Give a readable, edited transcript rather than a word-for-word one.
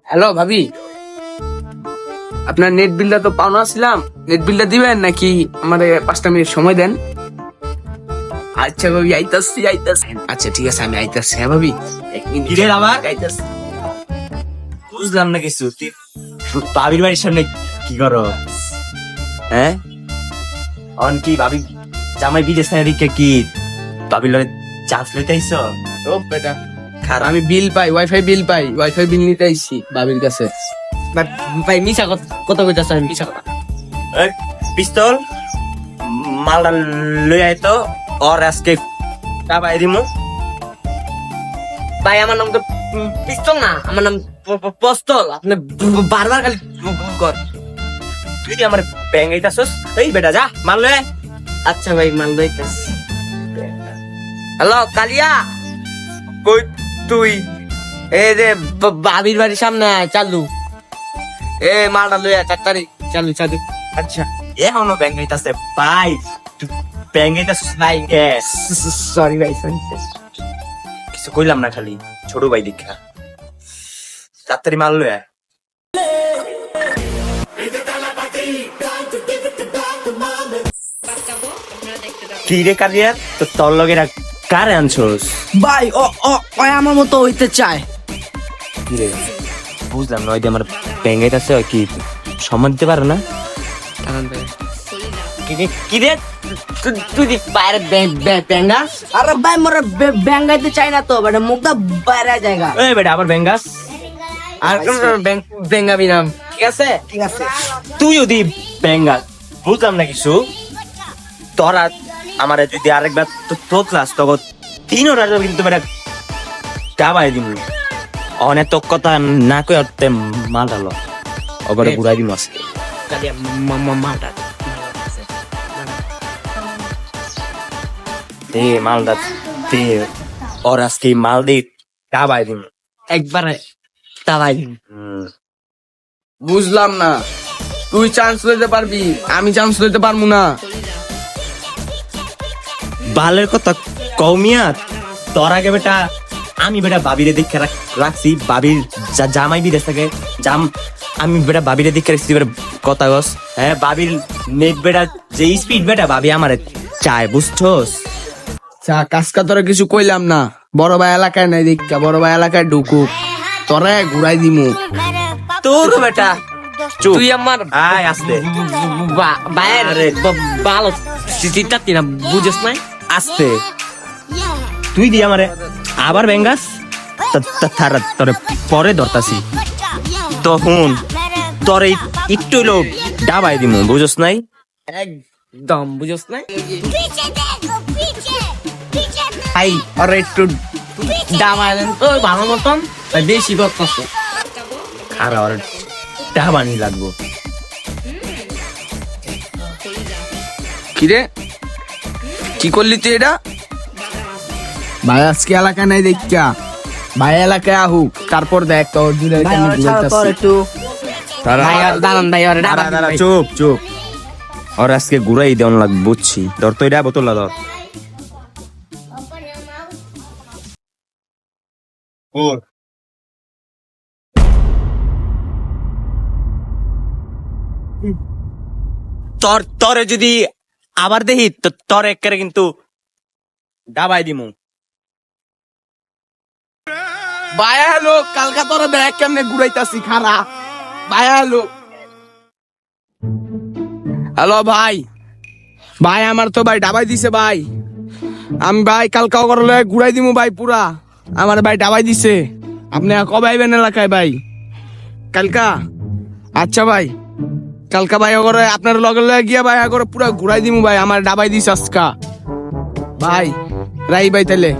Hello ভাবি, আপনার net বিলটা তো পাওনা ছিলাম, নেট বিলটা দিবেন নাকি আমারে 5টা মিনিট সময় দেন? আচ্ছা ভাবি, আইতাছি। আচ্ছা ঠিক আছে, আমি আইতাছি। হ্যাঁ ভাবি, 1 মিনিট। কিরে আবার? আইতাছি। বুঝলাম না কিছু। তুই ভাবির বাড়ির সামনে কি করো? হ্যাঁ, অন কি ভাবি জামাই বিদেশ থেকে কি ভাবির লগে চান্স লইতে আইছ? ও বেটা, আমি বিল পাই, ওয়াইফাই বিল পাই, ওয়াইফাই বিল নিতে আইছি ভাবির কাছে। ভাই মিশা কথা কইতাছ, আমি মিশা কথা। এই পিস্তল মালটা লই আই তো, ওর আজকে টাবাই দিমু। ভাই আমার নাম তো পিস্তল না, আমার নাম পস্তল। আপনি বারবার খালি কর। তুই দি আমার ব্যাঙ্গাইতাছস। এই বেটা যা মাল লই আয়। আচ্ছা ভাই, মাল দইতাছ। হ্যালো কালিয়া, কই তুই? এই যে বাবির বাড়ির সামনে আয়, চালু। এ মালটা লইয়া তাড়াতাড়ি চালু। আচ্ছা এখনো ব্যাঙ্গাইতাছে ভাই, ব্যাঙ্গাইতাছস ভাই Yes. সরি ভাই, সরি। কিছু কইলাম না, খালি ছোট ভাই দীক্ষা। তাড়াতাড়ি মাল লই আয়। কি রে কারিয়া, তো তোর লগে কারে আনছস? ভাই ও আমার মতো হইতে চায়। কি রে বুঝলাম না, ওই যে আমার ব্যাঙ্গাইতাছে কি সম্মান দিতে পারে না? কি রে তুই বাইরে ব্যাঙ্গা? আরে ভাই মোরা ব্যাঙ্গাইতে চাই না তো, বেটা মুখটা বাইরে জায়গা। এই বেটা আবার ব্যাঙ্গাস? আর ব্যাঙ্গাবি নাম, ঠিক আছে? তুই যদি ব্যাঙ্গাস, বুঝলাম না কিছু। তোরা আমার যদি আরেকবার তো ক্লাস তখন 3 ওরা কিন্তু বেটা ডাবাই দিমু। অনেক তো কথা না কই অর্থে মাল ডালো ওবারে বুড়াই দিমু আজকে। কালিয়া মালটা দে মালটা দে, ওর আজকে মাল দি ডাবাই দিমু। একবারে তাবাই দিন। বুঝলাম না, তুই চান্স লইতে পারবি, আমি চান্স লইতে পারবো না। বালের কথা কৌমিয়া, তোর আগে বেটা আমি বেটা বাবিরে দেখে রাখছি। বাবির জামাই বিদেশ থাকে, আমি বেটা বাবিরে দেখে রাখছি। বেটা কথা গস, হ্যাঁ বাবির নেট বেটা যে স্পিড বেটা ভাবি আমার চায়, বুঝছস? চা কাজকা তোরা কিছু কইলাম না, বড় ভাই এলাকায় নাই দেখা, বড় ভাই এলাকায় ঢুকুক, তোরা ঘুরাই দিমু। তোর বেটা চুপ, তুই আমার আয় আসতে বাইরে ভালো চিন্তা না, বুঝছ না? আসতে। তুই দি আমারে আবার বেঙ্গাস, তোরে পরে ধরতাছি তখন তোরে একটু হইলো ডাবাই দিমু, বুঝছ নাই? একদম বুঝছ না? ভাই ওরা একটু দামাইলেন তো ভালো মতন, বেশি করতেছে। আর আর ডাবানি লাগবো। কিরে কি করলি তুই এটা? ভাই আজকে এলাকা নাই দেখা, ভাই এলাকায় আহুক, তারপর দেখ তোর জুড়ে একটু দাঁড়ান ভাই, চুপ চুপ, আর আজকে ঘুরাই দেওয়ান লাগবে, বুঝছি। ধর তো এটা বোতল ধর। তরে যদি আবার দেখি তো তোর একেবারে কিন্তু ডাবাই দিমু। ভাইয়া হ্যালো, কালকা তোরা দেখ কেমনে ঘুরাইতাছি, খারা ভাইয়া হ্যালো। হ্যালো ভাই, ভাই আমার তো ভাই ডাবাই দিছে ভাই, আমি ভাই কালকা করলে ঘুরাই দিমু ভাই পুরা। আমার ভাই ডাবাই দিছে, আপনি কবে আইবেন এলাকায় ভাই? কালকা? আচ্ছা ভাই, কালকা ভাই করে আপনার লগে লগে গিয়া ভাই করে পুরা ঘুরাই দিমু ভাই, আমার ডাবাই দিছে আজকা ভাই। রাই ভাই তাইলে।